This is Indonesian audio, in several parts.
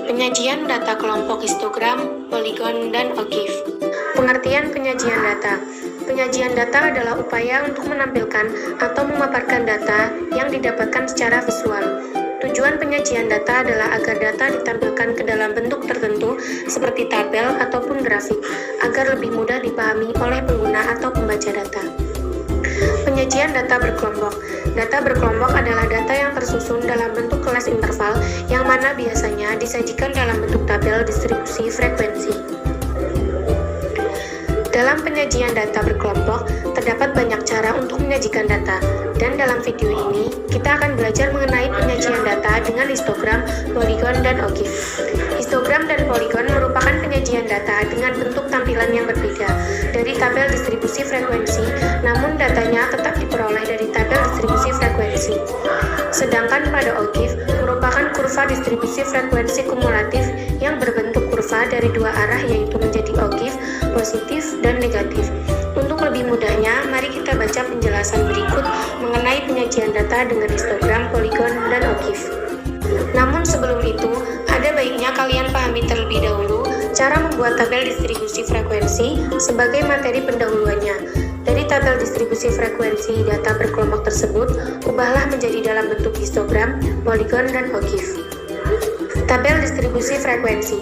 Penyajian data kelompok histogram, poligon, dan OGIF. Pengertian penyajian data. Penyajian data adalah upaya untuk menampilkan atau memaparkan data yang didapatkan secara visual. Tujuan penyajian data adalah agar data ditampilkan ke dalam bentuk tertentu seperti tabel ataupun grafik, agar lebih mudah dipahami oleh pengguna atau pembaca data. Penyajian data berkelompok. Data berkelompok adalah data yang tersusun dalam bentuk kelas interval yang mana biasanya disajikan dalam bentuk tabel distribusi frekuensi. Dalam penyajian data berkelompok, terdapat banyak cara untuk menyajikan data, dan dalam video ini, kita akan belajar mengenai penyajian data dengan histogram, poligon, dan OGIF. Histogram dan poligon merupakan penyajian data dengan bentuk tampilan yang berbeda dari tabel distribusi frekuensi, namun datanya tetap diperoleh dari tabel distribusi frekuensi. Sedangkan pada OGIF merupakan kurva distribusi frekuensi kumulatif yang berbentuk kurva dari dua arah, yaitu menjadi OGIF, positif, dan negatif. Untuk lebih mudahnya, mari kita baca penjelasan berikut mengenai penyajian data dengan histogram, poligon, dan OGIF. Namun sebelum itu, ada baiknya kalian pahami terlebih dahulu cara membuat tabel distribusi frekuensi sebagai materi pendahuluannya. Dari tabel distribusi frekuensi data berkelompok tersebut, ubahlah menjadi dalam bentuk histogram, poligon, dan OGIF. Tabel distribusi frekuensi.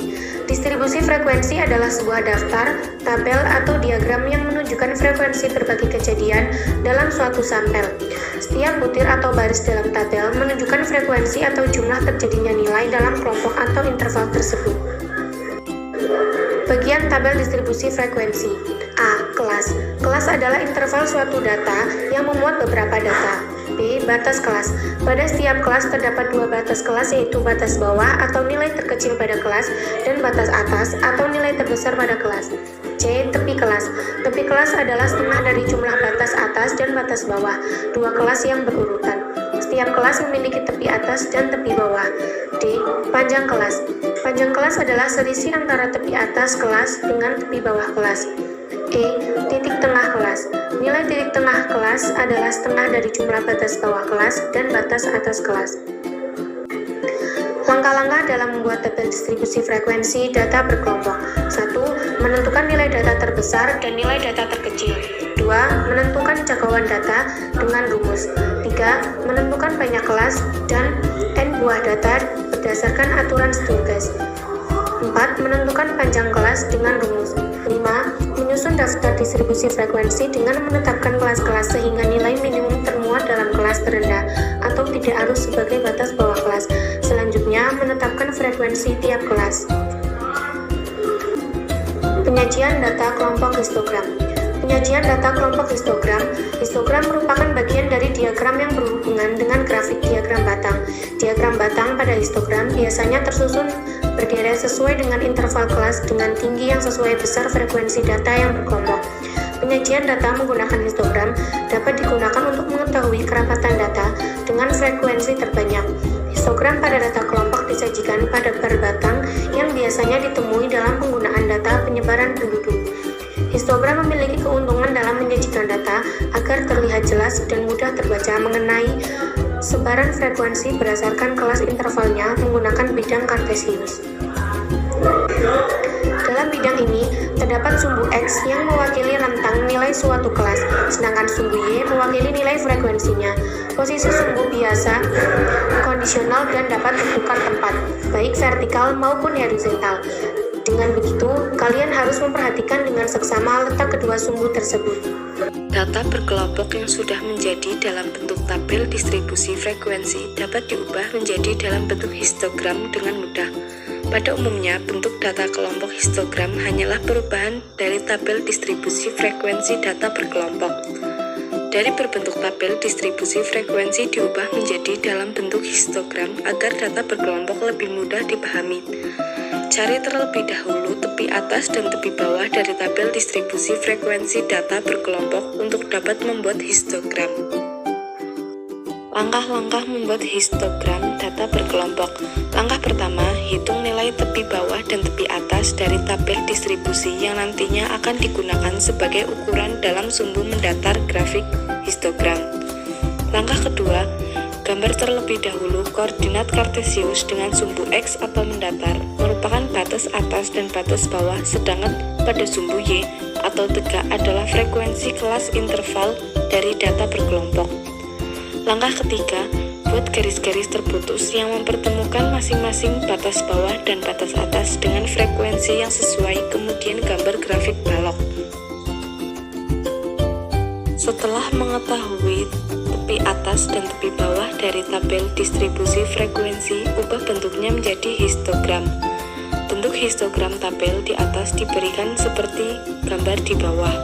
Distribusi frekuensi adalah sebuah daftar, tabel, atau diagram yang menunjukkan frekuensi berbagai kejadian dalam suatu sampel. Setiap butir atau baris dalam tabel menunjukkan frekuensi atau jumlah terjadinya nilai dalam kelompok atau interval tersebut. Bagian tabel distribusi frekuensi. A. Kelas. Kelas adalah interval suatu data yang memuat beberapa data. B. Batas kelas. Pada setiap kelas terdapat dua batas kelas, yaitu batas bawah atau nilai terkecil pada kelas dan batas atas atau nilai terbesar pada kelas. C. Tepi kelas. Tepi kelas adalah setengah dari jumlah batas atas dan batas bawah, dua kelas yang berurutan. Setiap kelas memiliki tepi atas dan tepi bawah. D. Panjang kelas. Panjang kelas adalah selisih antara tepi atas kelas dengan tepi bawah kelas. E. Titik tengah kelas. Nilai titik tengah kelas adalah setengah dari jumlah batas bawah kelas dan batas atas kelas. Langkah-langkah dalam membuat tabel distribusi frekuensi data berkelompok. 1. Menentukan nilai data terbesar dan nilai data terkecil. 2. Menentukan jangkauan data dengan rumus. 3. Menentukan banyak kelas dan n buah data berdasarkan aturan Sturges. 4. Menentukan panjang kelas dengan rumus. 5. Menyusun daftar distribusi frekuensi dengan menetapkan kelas-kelas sehingga nilai minimum termuat dalam kelas terendah atau tidak harus sebagai batas bawah kelas. Selanjutnya, menetapkan frekuensi tiap kelas. Penyajian data kelompok histogram. Penyajian data kelompok histogram. Histogram merupakan bagian dari diagram yang berhubungan dengan grafik diagram batang. Diagram batang pada histogram biasanya tersusun berderet sesuai dengan interval kelas dengan tinggi yang sesuai besar frekuensi data yang berkelompok. Penyajian data menggunakan histogram dapat digunakan untuk mengetahui kerapatan data dengan frekuensi terbanyak. Histogram pada data kelompok disajikan pada bar batang yang biasanya ditemui dalam penggunaan data penyebaran penduduk. Histogram memiliki keuntungan dalam menyajikan data agar terlihat jelas dan mudah terbaca mengenai sebaran frekuensi berdasarkan kelas intervalnya menggunakan bidang Cartesius. Dalam bidang ini, terdapat sumbu X yang mewakili rentang nilai suatu kelas, sedangkan sumbu Y mewakili nilai frekuensinya. Posisi sumbu biasa kondisional dan dapat bertukar tempat, baik vertikal maupun horizontal. Dengan begitu, kalian harus memperhatikan dengan seksama letak kedua sumbu tersebut. Data berkelompok yang sudah menjadi dalam bentuk tabel distribusi frekuensi dapat diubah menjadi dalam bentuk histogram dengan mudah. Pada umumnya, bentuk data kelompok histogram hanyalah perubahan dari tabel distribusi frekuensi data berkelompok. Dari berbentuk tabel distribusi frekuensi diubah menjadi dalam bentuk histogram agar data berkelompok lebih mudah dipahami. Cari terlebih dahulu tepi atas dan tepi bawah dari tabel distribusi frekuensi data berkelompok untuk dapat membuat histogram. Langkah-langkah membuat histogram data berkelompok. Langkah pertama, hitung nilai tepi bawah dan tepi atas dari tabel distribusi yang nantinya akan digunakan sebagai ukuran dalam sumbu mendatar grafik histogram. Langkah kedua, Gambar terlebih dahulu koordinat kartesius dengan sumbu X atau mendatar merupakan batas atas dan batas bawah, sedangkan pada sumbu Y atau tegak adalah frekuensi kelas interval dari data berkelompok. Langkah ketiga, buat garis-garis terputus yang mempertemukan masing-masing batas bawah dan batas atas dengan frekuensi yang sesuai, kemudian gambar grafik balok. Setelah mengetahui tepi atas dan tepi bawah dari tabel distribusi frekuensi, ubah bentuknya menjadi histogram. Bentuk histogram tabel di atas diberikan seperti gambar di bawah.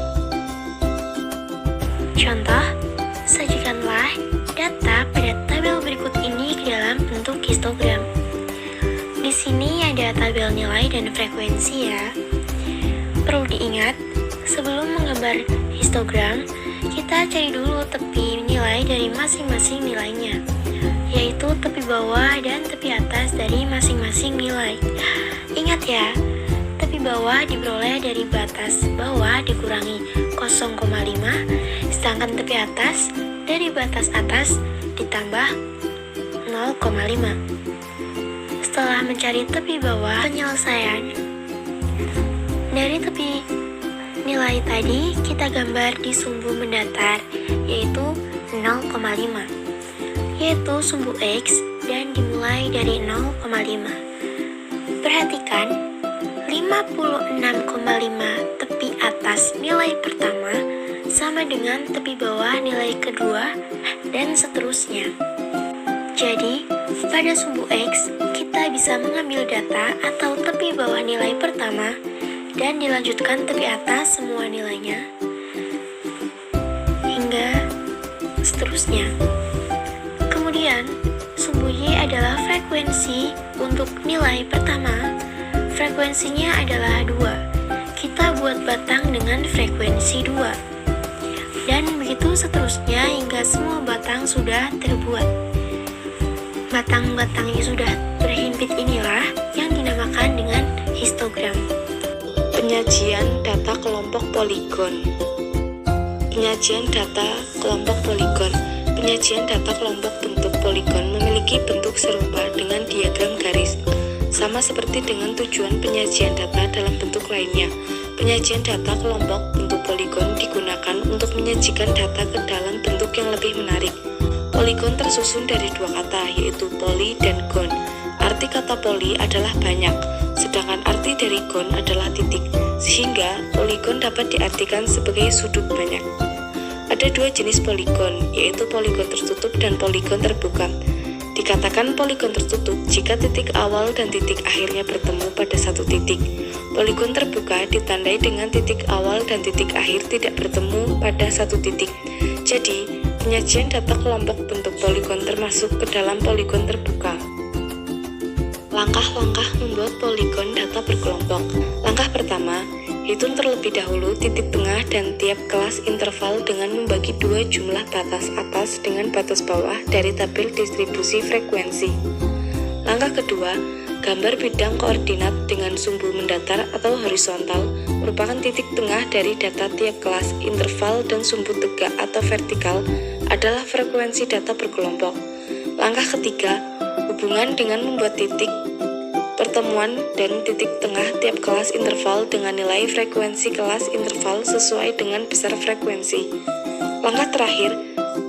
Contoh, sajikanlah data pada tabel berikut ini ke dalam bentuk histogram. Di sini ada tabel nilai dan frekuensi ya. Perlu diingat, sebelum menggambar histogram, kita cari dulu tepi nilai dari masing-masing nilainya, yaitu tepi bawah dan tepi atas dari masing-masing nilai. Ingat ya, tepi bawah diperoleh dari batas bawah dikurangi 0,5, sedangkan tepi atas dari batas atas ditambah 0,5. Setelah mencari tepi bawah, penyelesaian dari tepi nilai tadi kita gambar di sumbu mendatar, yaitu 0,5, yaitu sumbu X, dan dimulai dari 0,5. Perhatikan, 56,5 tepi atas nilai pertama sama dengan tepi bawah nilai kedua, dan seterusnya. Jadi, pada sumbu X, kita bisa mengambil data atau tepi bawah nilai pertama dan dilanjutkan tepi atas semua nilainya hingga seterusnya. Kemudian, sumbu Y adalah frekuensi untuk nilai pertama. Frekuensinya adalah 2. Kita buat batang dengan frekuensi 2. Dan begitu seterusnya hingga semua batang sudah terbuat. Batang-batang yang sudah berhimpit inilah yang dinamakan dengan histogram. Penyajian data kelompok poligon. Penyajian data kelompok poligon. Penyajian data kelompok bentuk poligon memiliki bentuk serupa dengan diagram garis. Sama seperti dengan tujuan penyajian data dalam bentuk lainnya. Penyajian data kelompok bentuk poligon digunakan untuk menyajikan data ke dalam bentuk yang lebih menarik. Poligon tersusun dari dua kata, yaitu poly dan gon. Arti kata poly adalah banyak, sedangkan arti dari gon adalah titik, sehingga poligon dapat diartikan sebagai sudut banyak. Ada dua jenis poligon, yaitu poligon tertutup dan poligon terbuka. Dikatakan poligon tertutup jika titik awal dan titik akhirnya bertemu pada satu titik. Poligon terbuka ditandai dengan titik awal dan titik akhir tidak bertemu pada satu titik. Jadi, penyajian data kelompok bentuk poligon termasuk ke dalam poligon terbuka. Langkah-langkah membuat poligon data berkelompok. Langkah pertama, hitung terlebih dahulu titik tengah dan tiap kelas interval dengan membagi dua jumlah batas atas dengan batas bawah dari tabel distribusi frekuensi. Langkah kedua, gambar bidang koordinat dengan sumbu mendatar atau horizontal merupakan titik tengah dari data tiap kelas interval, dan sumbu tegak atau vertikal adalah frekuensi data berkelompok. Langkah ketiga, hubungan dengan membuat titik pertemuan dan titik tengah tiap kelas interval dengan nilai frekuensi kelas interval sesuai dengan besar frekuensi. Langkah terakhir,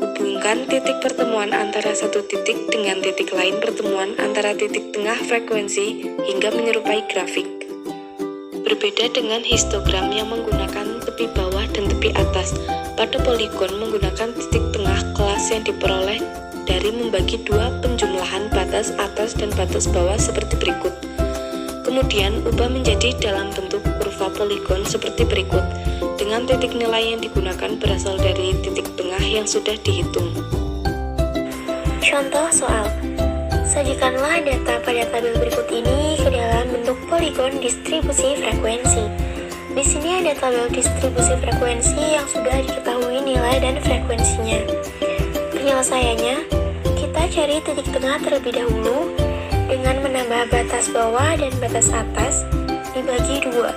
hubungkan titik pertemuan antara satu titik dengan titik lain pertemuan antara titik tengah frekuensi hingga menyerupai grafik. Berbeda dengan histogram yang menggunakan tepi bawah dan tepi atas, pada poligon menggunakan titik tengah kelas yang diperoleh dari membagi dua penjumlahan batas atas dan batas bawah seperti berikut. Kemudian ubah menjadi dalam bentuk kurva poligon seperti berikut, dengan titik nilai yang digunakan berasal dari titik tengah yang sudah dihitung. Contoh soal, sajikanlah data pada tabel berikut ini ke dalam bentuk poligon distribusi frekuensi. Di sini ada tabel distribusi frekuensi yang sudah diketahui nilai dan frekuensinya. Penyelesaiannya, kita cari titik tengah terlebih dahulu dengan menambah batas bawah dan batas atas dibagi 2.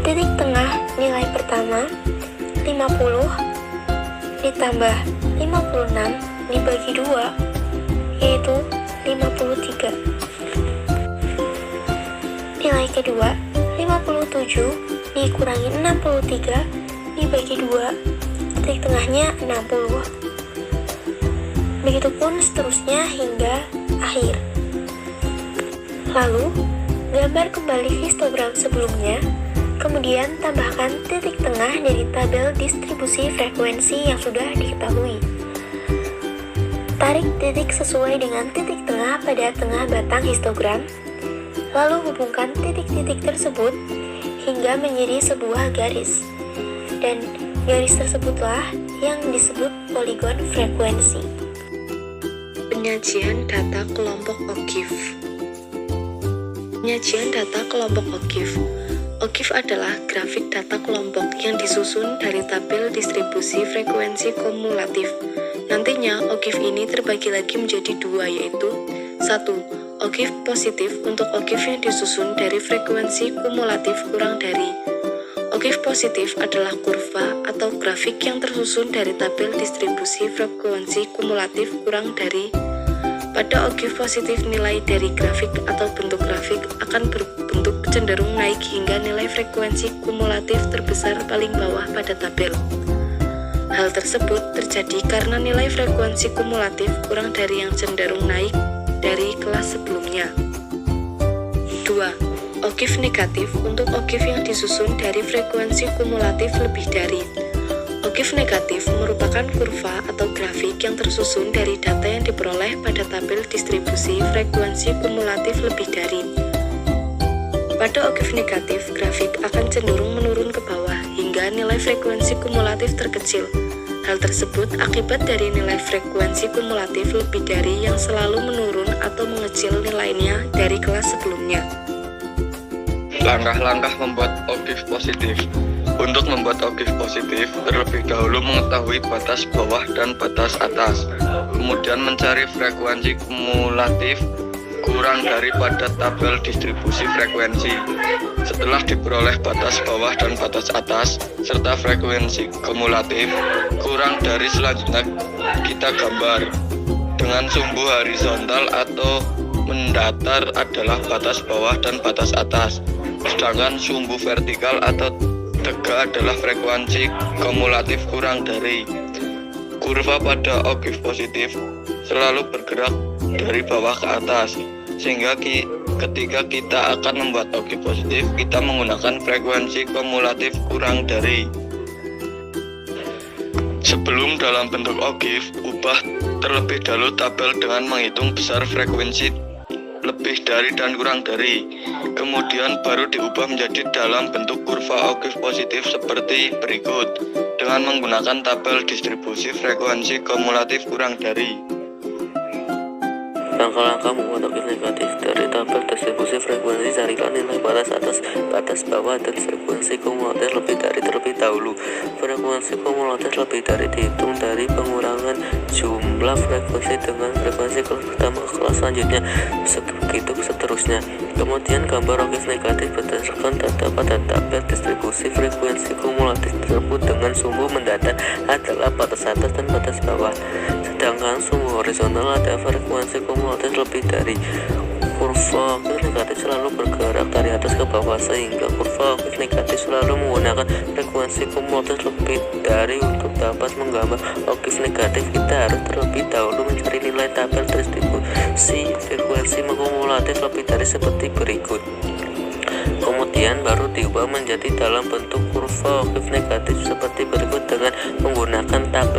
Titik tengah nilai pertama 50 ditambah 56 dibagi 2, yaitu 53. Nilai kedua, 57 dikurangi 63 dibagi 2, titik tengahnya 60. Begitupun seterusnya hingga akhir. Lalu, gambar kembali histogram sebelumnya, kemudian tambahkan titik tengah dari tabel distribusi frekuensi yang sudah diketahui. Tarik titik sesuai dengan titik tengah pada tengah batang histogram, lalu hubungkan titik-titik tersebut hingga menjadi sebuah garis. Dan garis tersebutlah yang disebut poligon frekuensi. Penyajian data kelompok OGIF. Penyajian data kelompok OGIF. OGIF adalah grafik data kelompok yang disusun dari tabel distribusi frekuensi kumulatif. Nantinya, OGIF ini terbagi lagi menjadi dua, yaitu 1. OGIF positif untuk OGIF yang disusun dari frekuensi kumulatif kurang dari. OGIF positif adalah kurva atau grafik yang tersusun dari tabel distribusi frekuensi kumulatif kurang dari. Pada OGIF positif, nilai dari grafik atau bentuk grafik akan berbentuk cenderung naik hingga nilai frekuensi kumulatif terbesar paling bawah pada tabel. Hal tersebut terjadi karena nilai frekuensi kumulatif kurang dari yang cenderung naik dari kelas sebelumnya. 2. OGIF negatif untuk OGIF yang disusun dari frekuensi kumulatif lebih dari. OGIF negatif merupakan kurva atau grafik yang tersusun dari data yang diperoleh pada tabel distribusi frekuensi kumulatif lebih dari. Pada OGIF negatif, grafik akan cenderung menurun ke bawah hingga nilai frekuensi kumulatif terkecil. Hal tersebut akibat dari nilai frekuensi kumulatif lebih dari yang selalu menurun atau mengecil nilainya dari kelas sebelumnya. Langkah-langkah membuat OGIF positif. Untuk membuat OGIF positif, terlebih dahulu mengetahui batas bawah dan batas atas. Kemudian mencari frekuensi kumulatif kurang daripada tabel distribusi frekuensi. Setelah diperoleh batas bawah dan batas atas, serta frekuensi kumulatif kurang dari, selanjutnya kita gambar. Dengan sumbu horizontal atau mendatar adalah batas bawah dan batas atas, sedangkan sumbu vertikal atau tegak adalah frekuensi kumulatif kurang dari. Kurva pada OGIF positif selalu bergerak dari bawah ke atas, sehingga ketika kita akan membuat OGIF positif, kita menggunakan frekuensi kumulatif kurang dari. Sebelum dalam bentuk OGIF, ubah terlebih dahulu tabel dengan menghitung besar frekuensi lebih dari dan kurang dari. Kemudian baru diubah menjadi dalam bentuk kurva OGIF positif seperti berikut dengan menggunakan tabel distribusi frekuensi kumulatif kurang dari. Langkah-langkah membuat OGIF negatif. Dari tabel distribusi frekuensi, carikan nilai batas atas, batas bawah, dan frekuensi kumulatif lebih dari terlebih dahulu. Frekuensi kumulatif lebih dari dihitung dari pengurangan jumlah frekuensi dengan frekuensi kelas pertama ke kelas selanjutnya, begitu seterusnya. Kemudian gambar OGIF negatif berdasarkan data pada tabel distribusi frekuensi kumulatif tersebut dengan sumbu mendatar adalah batas atas dan batas bawah, sedangkan sumbu horizontal ada frekuensi kumulatif lebih dari. Kurva OGIF negatif selalu bergerak dari atas ke bawah, sehingga kurva OGIF negatif selalu menggunakan frekuensi kumulatif lebih dari. Untuk dapat menggambar OGIF negatif, kita harus terlebih dahulu mencari nilai tabel distribusi frekuensi kumulatif lebih dari seperti berikut. Kemudian baru diubah menjadi dalam bentuk kurva OGIF negatif seperti berikut dengan menggunakan tabel